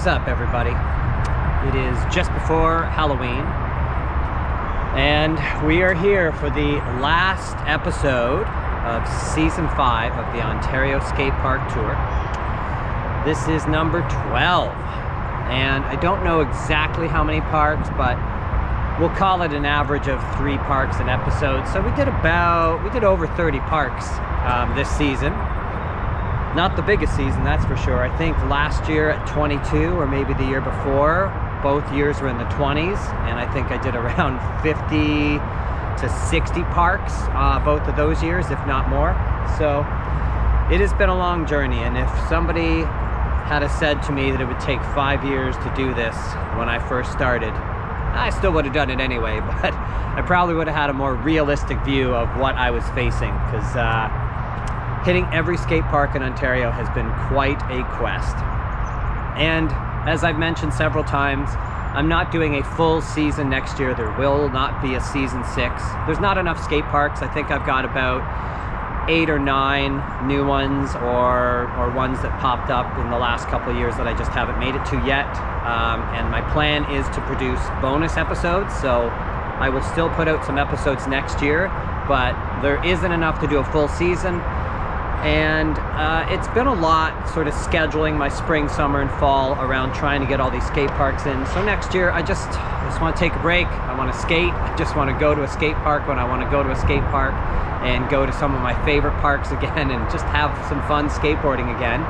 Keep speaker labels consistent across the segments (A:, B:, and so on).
A: is up, everybody? It is just before Halloween, and we are here for the last episode of Season 5 of the Ontario Skatepark Tour. This is number 12, and I don't know exactly how many parks, but we'll call it an average of 3 parks an episode. So we did over 30 parks this season. Not the biggest season, that's for sure. I think last year at 22, or maybe the year before, both years were in the 20s, and I think I did around 50 to 60 parks both of those years, if not more. So it has been a long journey, and if somebody had said to me that it would take 5 years to do this when I first started, I still would have done it anyway, but I probably would have had a more realistic view of what I was facing, because hitting every skate park in Ontario has been quite a quest. And as I've mentioned several times, I'm not doing a full season next year. There will not be a season 6. There's not enough skate parks. I think I've got about 8 or 9 new ones or ones that popped up in the last couple of years that I just haven't made it to yet. And my plan is to produce bonus episodes, so I will still put out some episodes next year, but there isn't enough to do a full season. And it's been a lot sort of scheduling my spring, summer, and fall around trying to get all these skate parks in. So next year, I just want to take a break. I want to skate. I just want to go to a skate park when I want to go to a skate park, and go to some of my favorite parks again, and just have some fun skateboarding again.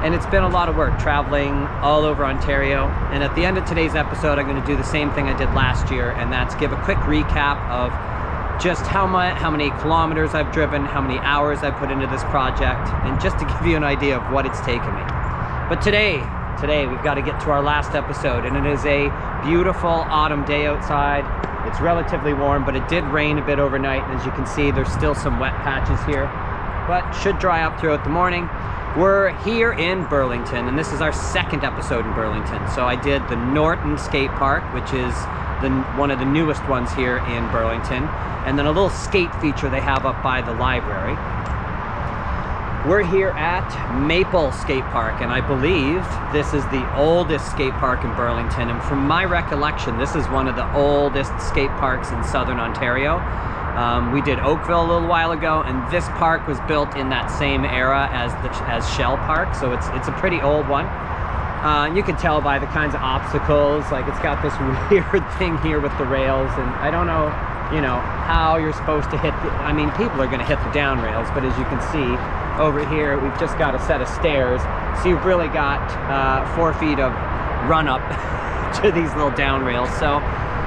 A: And it's been a lot of work traveling all over Ontario. And at the end of today's episode, I'm going to do the same thing I did last year, and that's give a quick recap of just how many kilometers I've driven, how many hours I put into this project, and just to give you an idea of what it's taken me. But today we've got to get to our last episode, and it is a beautiful autumn day outside. It's relatively warm, but it did rain a bit overnight, and as you can see, there's still some wet patches here, but should dry up throughout the morning. We're here in Burlington, and this is our second episode in Burlington. So I did the Norton Skate Park, which is one of the newest ones here in Burlington, and then a little skate feature they have up by the library. We're here at Maple Skate Park, and I believe this is the oldest skate park in Burlington, and from my recollection, this is one of the oldest skate parks in southern Ontario. We did Oakville a little while ago, and this park was built in that same era as Shell Park, so it's a pretty old one. You can tell by the kinds of obstacles, like it's got this weird thing here with the rails, and I don't know, how you're supposed to hit people are going to hit the down rails, but as you can see over here, we've just got a set of stairs, so you've really got 4 feet of run up to these little down rails, so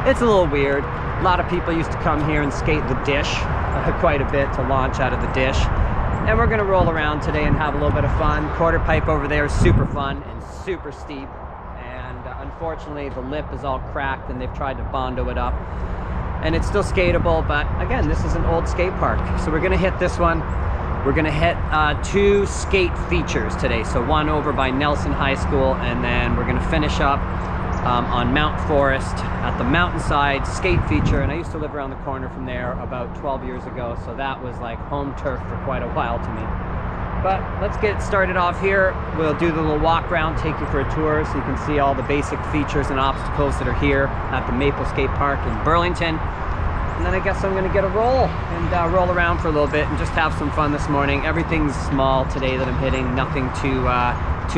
A: it's a little weird. A lot of people used to come here and skate the dish quite a bit, to launch out of the dish. And we're going to roll around today and have a little bit of fun. Quarter pipe over there is super fun and super steep, and unfortunately the lip is all cracked, and they've tried to Bondo it up, and it's still skatable, but again, this is an old skate park, so we're going to hit this one. We're going to hit 2 skate features today, so one over by Nelson High School, and then we're going to finish up on Mount Forest at the Mountainside skate feature. And I used to live around the corner from there about 12 years ago, so that was like home turf for quite a while to me. But let's get started off here. We'll do the little walk around, take you for a tour so you can see all the basic features and obstacles that are here at the Maple Skate Park in Burlington. And then I guess I'm going to get a roll and roll around for a little bit and just have some fun this morning. Everything's small today that I'm hitting, nothing too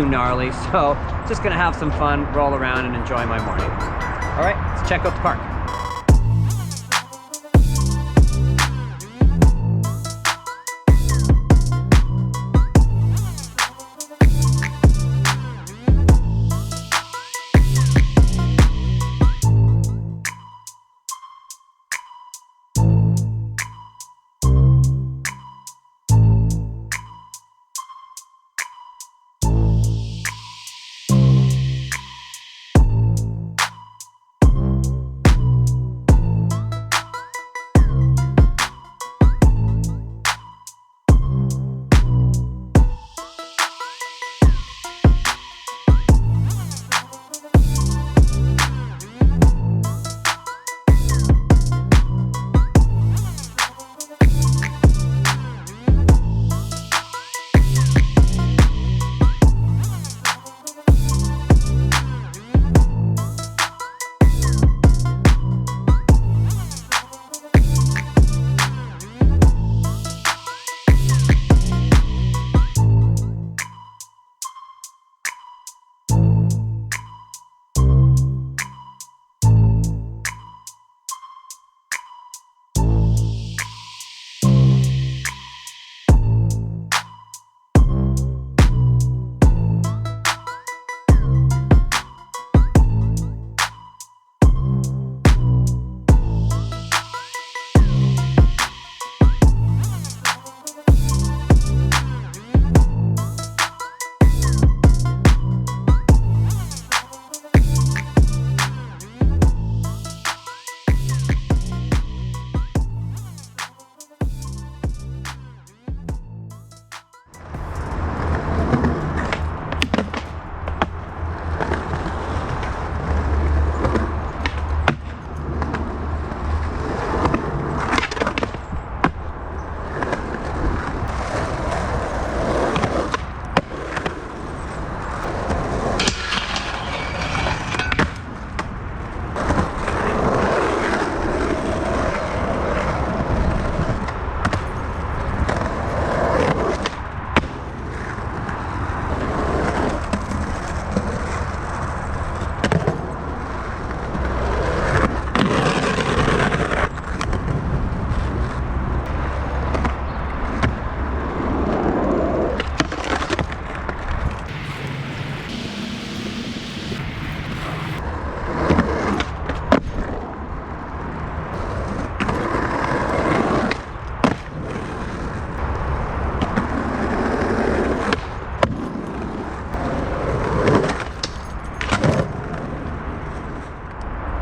A: gnarly, so just gonna have some fun, roll around, and enjoy my morning. All right, let's check out the park.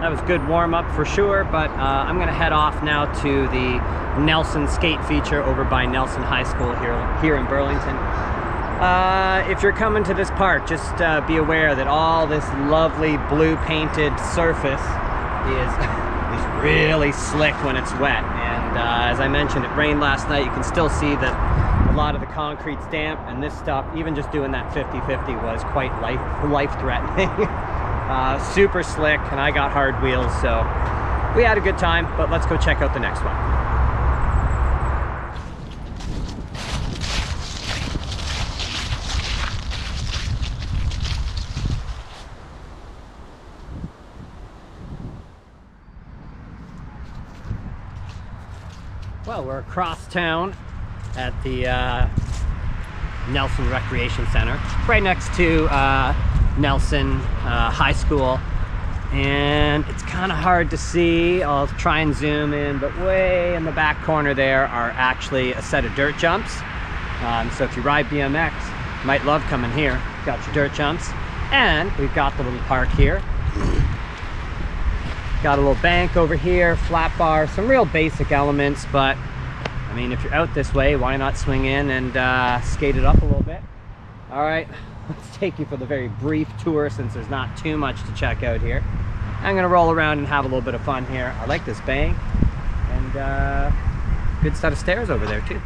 A: That was good warm-up for sure, but I'm gonna head off now to the Nelson skate feature over by Nelson High School here in Burlington. If you're coming to this park, just be aware that all this lovely blue painted surface is really slick when it's wet. And as I mentioned, it rained last night. You can still see that a lot of the concrete's damp, and this stuff, even just doing that 50-50 was quite life-threatening. Super slick, and I got hard wheels, so we had a good time, but let's go check out the next one. Well, we're across town at the Nelson Recreation Center, right next to Nelson High School, and it's kind of hard to see. I'll try and zoom in, but way in the back corner there are actually a set of dirt jumps. So if you ride BMX, you might love coming here. Got your dirt jumps, and we've got the little park here. Got a little bank over here, flat bar, some real basic elements, but I mean, if you're out this way, why not swing in and skate it up a little bit? All right, let's take you for the very brief tour since there's not too much to check out here. I'm gonna roll around and have a little bit of fun here. I like this bank, and good set of stairs over there too.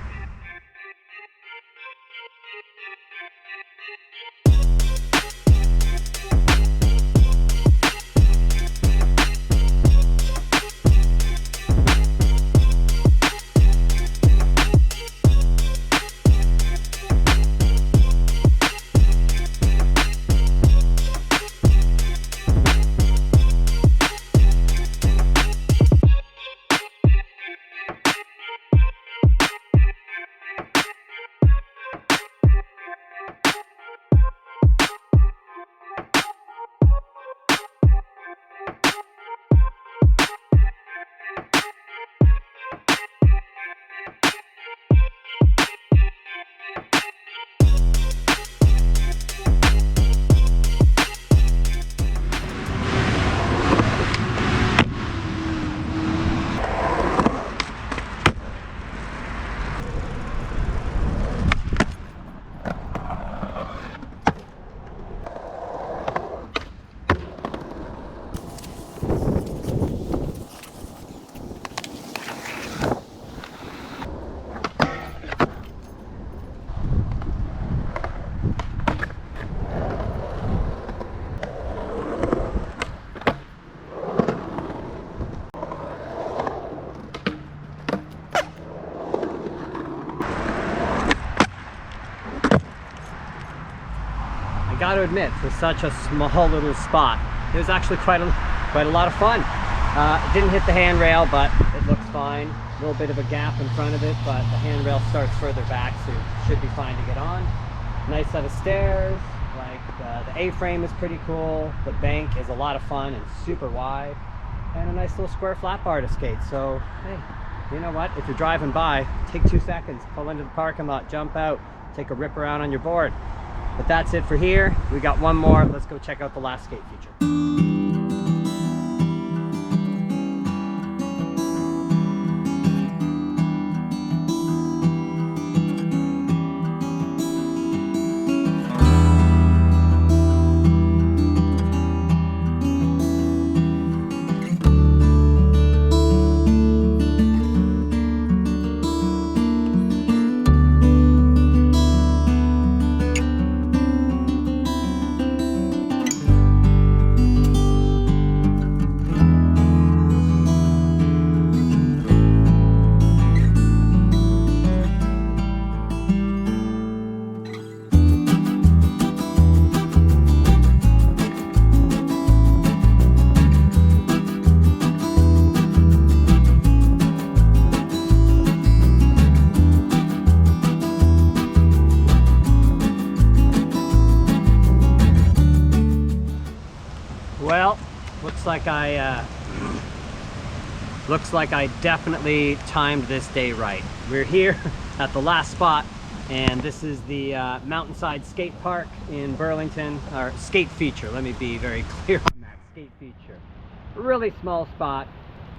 A: Got to admit, for such a small little spot, it was actually quite a lot of fun. It didn't hit the handrail, but it looks fine. A little bit of a gap in front of it, but the handrail starts further back, so it should be fine to get on. Nice set of stairs. Like the A-frame is pretty cool. The bank is a lot of fun and super wide, and a nice little square flat bar to skate. So hey, you know what? If you're driving by, take 2 seconds, pull into the parking lot, jump out, take a rip around on your board. But that's it for here. We got one more. Let's go check out the last skate feature. Well, looks like I definitely timed this day right. We're here at the last spot, and this is the Mountainside Skatepark in Burlington, or skate feature. Let me be very clear on that, skate feature. really small spot.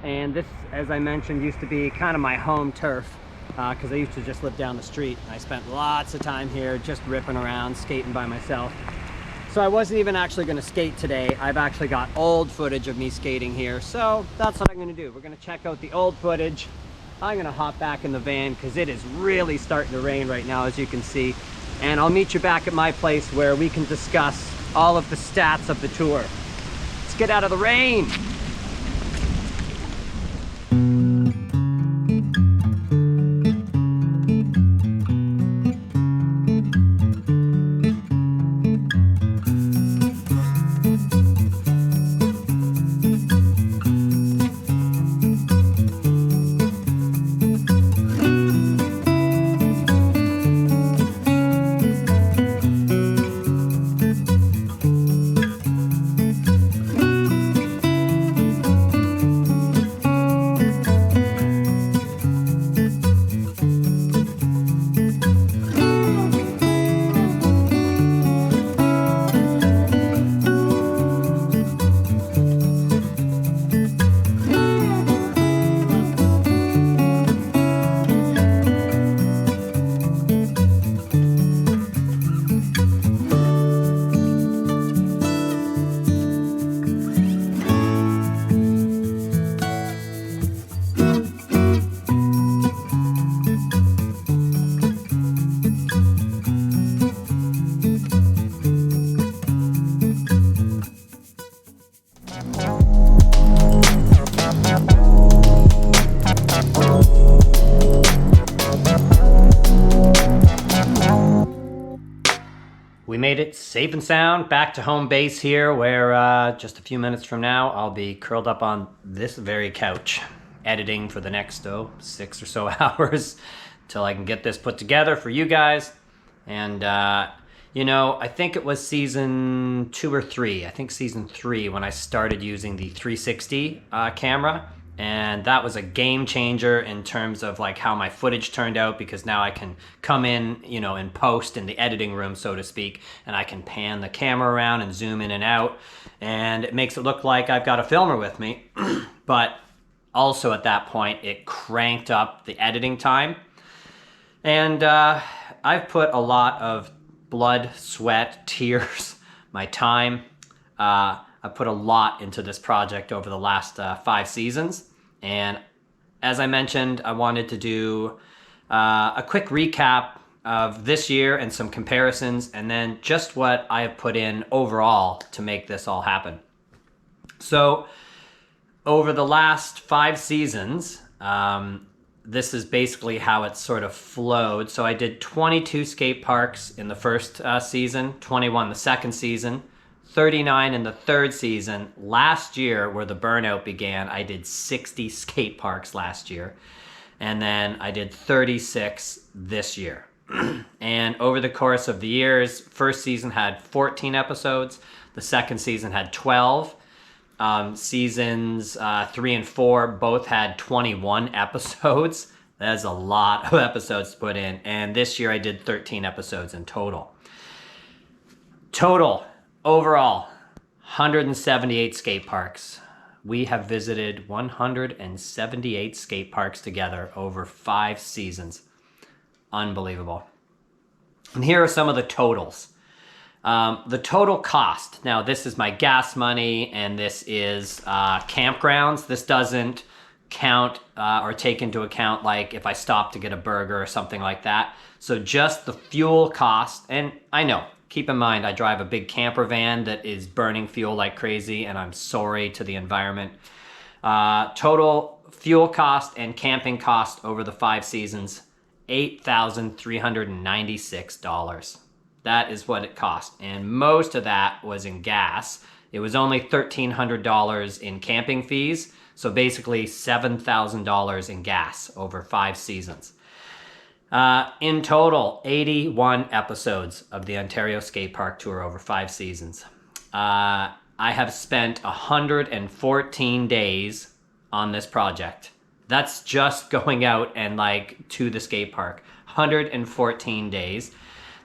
A: And this, as I mentioned, used to be kind of my home turf because I used to just live down the street. I spent lots of time here just ripping around, skating by myself. So I wasn't even actually going to skate today. I've actually got old footage of me skating here. So that's what I'm going to do. We're going to check out the old footage. I'm going to hop back in the van because it is really starting to rain right now, as you can see. And I'll meet you back at my place where we can discuss all of the stats of the tour. Let's get out of the rain. We made it safe and sound back to home base here, where just a few minutes from now I'll be curled up on this very couch editing for the next 6 or so hours till I can get this put together for you guys. And you know, I think it was season 2 or 3, I think season 3, when I started using the 360 camera. And that was a game changer in terms of like how my footage turned out, because now I can come in, you know, in post in the editing room, so to speak, and I can pan the camera around and zoom in and out, and it makes it look like I've got a filmer with me. But also at that point, it cranked up the editing time. And I've put a lot of blood, sweat, tears, my time. I put a lot into this project over the last 5 seasons. And as I mentioned, I wanted to do a quick recap of this year and some comparisons, and then just what I have put in overall to make this all happen. So over the last 5 seasons, this is basically how it sort of flowed. So I did 22 skate parks in the first season, 21 the second season, 39 in the third season. Last year, where the burnout began, I did 60 skate parks last year. And then I did 36 this year. And over the course of the years, first season had 14 episodes. The second season had 12. Seasons 3 and 4 both had 21 episodes. That's a lot of episodes to put in. And this year I did 13 episodes in total. Overall, 178 skate parks. We have visited 178 skate parks together over 5 seasons. Unbelievable. And here are some of the totals. The total cost. Now, this is my gas money, and this is campgrounds. This doesn't count or take into account like if I stop to get a burger or something like that. So just the fuel cost. And I know, keep in mind, I drive a big camper van that is burning fuel like crazy, and I'm sorry to the environment. Total fuel cost and camping cost over the 5 seasons, $8,396. That is what it cost. And most of that was in gas. It was only $1,300 in camping fees. So basically $7,000 in gas over 5 seasons. In total, 81 episodes of the Ontario Skate Park Tour over 5 seasons. I have spent 114 days on this project. That's just going out and like to the skate park. 114 days.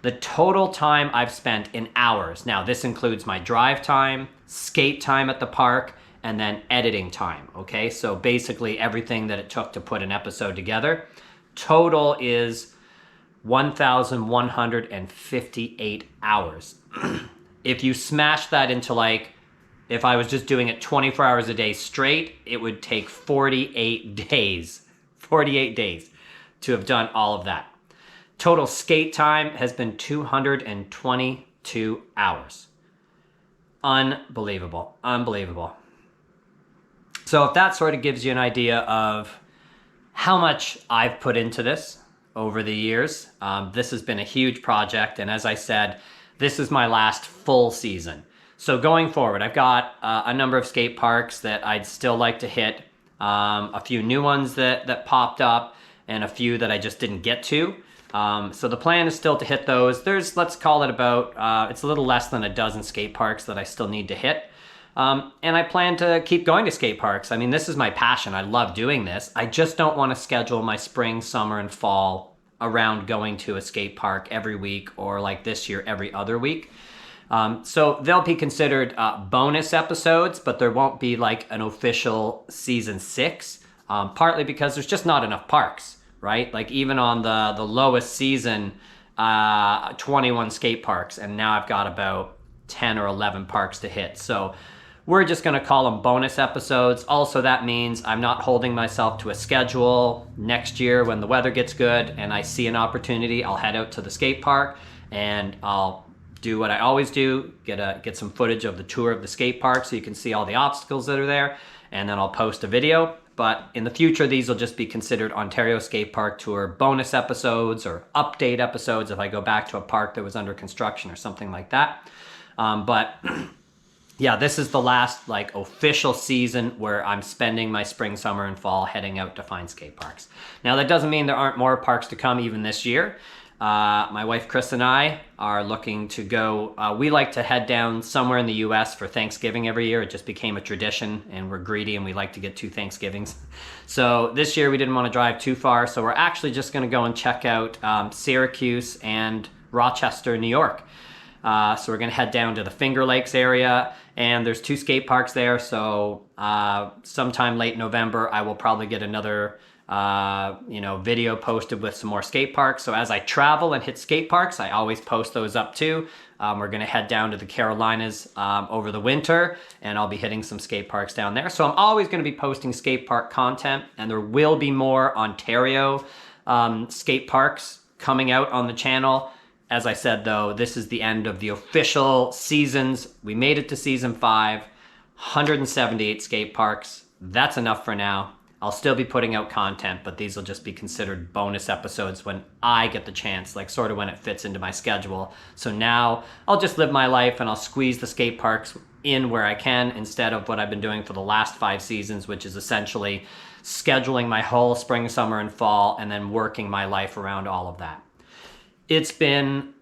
A: The total time I've spent in hours. Now, this includes my drive time, skate time at the park, and then editing time, okay? So basically everything that it took to put an episode together. Total is 1,158 hours. If you smash that into like, if I was just doing it 24 hours a day straight, it would take 48 days. 48 days to have done all of that. Total skate time has been 222 hours. Unbelievable. Unbelievable. So if that sort of gives you an idea of how much I've put into this over the years, this has been a huge project. And as I said, this is my last full season. So going forward, I've got a number of skate parks that I'd still like to hit, a few new ones that popped up, and a few that I just didn't get to. So the plan is still to hit those. There's, let's call it about, it's a little less than a dozen skate parks that I still need to hit. And I plan to keep going to skate parks. I mean, this is my passion. I love doing this. I just don't want to schedule my spring, summer, and fall around going to a skate park every week, or like this year, every other week. So they'll be considered bonus episodes, but there won't be like an official season 6, partly because there's just not enough parks, right? Like even on the lowest season, 21 skate parks, and now I've got about 10 or 11 parks to hit. So we're just going to call them bonus episodes. Also, that means I'm not holding myself to a schedule. Next year when the weather gets good and I see an opportunity, I'll head out to the skate park and I'll do what I always do, get some footage of the tour of the skate park so you can see all the obstacles that are there, and then I'll post a video. But in the future, these will just be considered Ontario Skate Park Tour bonus episodes or update episodes if I go back to a park that was under construction or something like that. But yeah, this is the last like official season where I'm spending my spring, summer, and fall heading out to find skate parks. Now that doesn't mean there aren't more parks to come even this year. My wife Chris and I are looking to go, we like to head down somewhere in the US for Thanksgiving every year. It just became a tradition, and we're greedy and we like to get 2 Thanksgivings. So this year we didn't want to drive too far, so we're actually just going to go and check out Syracuse and Rochester, New York. So we're going to head down to the Finger Lakes area, and there's 2 skate parks there. So sometime late November, I will probably get another video posted with some more skate parks. So as I travel and hit skate parks, I always post those up too. We're going to head down to the Carolinas over the winter, and I'll be hitting some skate parks down there. So I'm always going to be posting skate park content, and there will be more Ontario skate parks coming out on the channel. As I said, though, this is the end of the official seasons. We made it to season 5, 178 skate parks. That's enough for now. I'll still be putting out content, but these will just be considered bonus episodes when I get the chance, like sort of when it fits into my schedule. So now I'll just live my life and I'll squeeze the skate parks in where I can, instead of what I've been doing for the last 5 seasons, which is essentially scheduling my whole spring, summer, and fall, and then working my life around all of that. It's been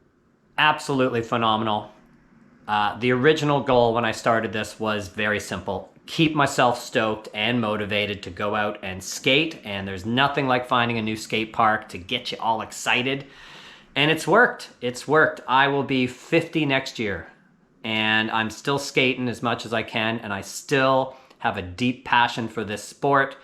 A: absolutely phenomenal. The original goal when I started this was very simple. Keep myself stoked and motivated to go out and skate, and there's nothing like finding a new skate park to get you all excited. And it's worked. It's worked. I will be 50 next year, and I'm still skating as much as I can, and I still have a deep passion for this sport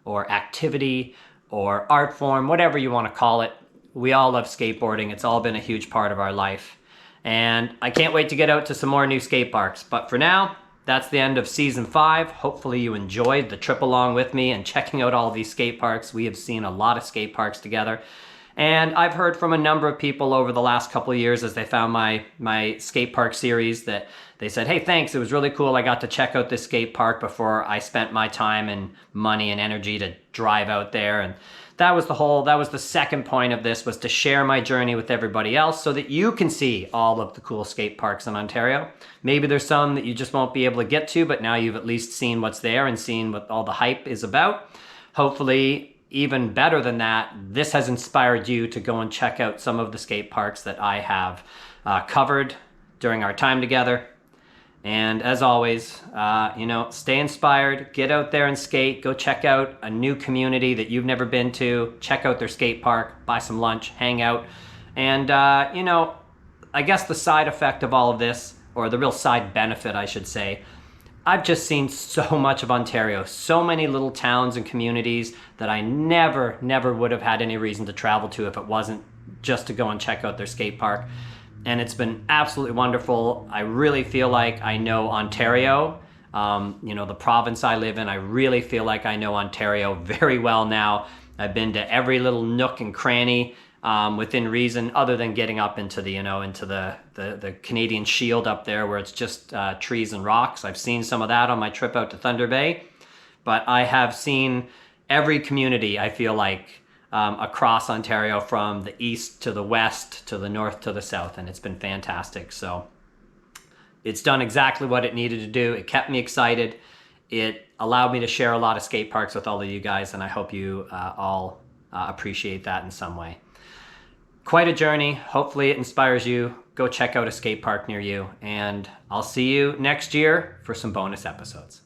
A: or activity or art form, whatever you want to call it. We all love skateboarding. It's all been a huge part of our life. And I can't wait to get out to some more new skate parks. But for now, that's the end of season 5. Hopefully you enjoyed the trip along with me and checking out all these skate parks. We have seen a lot of skate parks together. And I've heard from a number of people over the last couple of years as they found my skate park series that they said, hey, thanks, it was really cool. I got to check out this skate park before I spent my time and money and energy to drive out there. And that was the second point of this, was to share my journey with everybody else so that you can see all of the cool skate parks in Ontario. Maybe there's some that you just won't be able to get to, but now you've at least seen what's there and seen what all the hype is about. Hopefully, even better than that, this has inspired you to go and check out some of the skate parks that I have covered during our time together. And as always, stay inspired, get out there and skate, go check out a new community that you've never been to, check out their skate park, buy some lunch, hang out. And, I guess the side effect of all of this, or the real side benefit, I should say, I've just seen so much of Ontario, so many little towns and communities that I never would have had any reason to travel to if it wasn't just to go and check out their skate park. And it's been absolutely wonderful. I really feel like I know Ontario, the province I live in. I really feel like I know Ontario very well now. I've been to every little nook and cranny within reason, other than getting up into the Canadian Shield up there where it's just trees and rocks. I've seen some of that on my trip out to Thunder Bay, but I have seen every community, I feel like, across Ontario, from the east to the west to the north to the south, and it's been fantastic. So it's done exactly what it needed to do. It kept me excited. It allowed me to share a lot of skate parks with all of you guys, and I hope you all appreciate that in some way. Quite a journey. Hopefully it inspires you. Go check out a skate park near you, and I'll see you next year for some bonus episodes.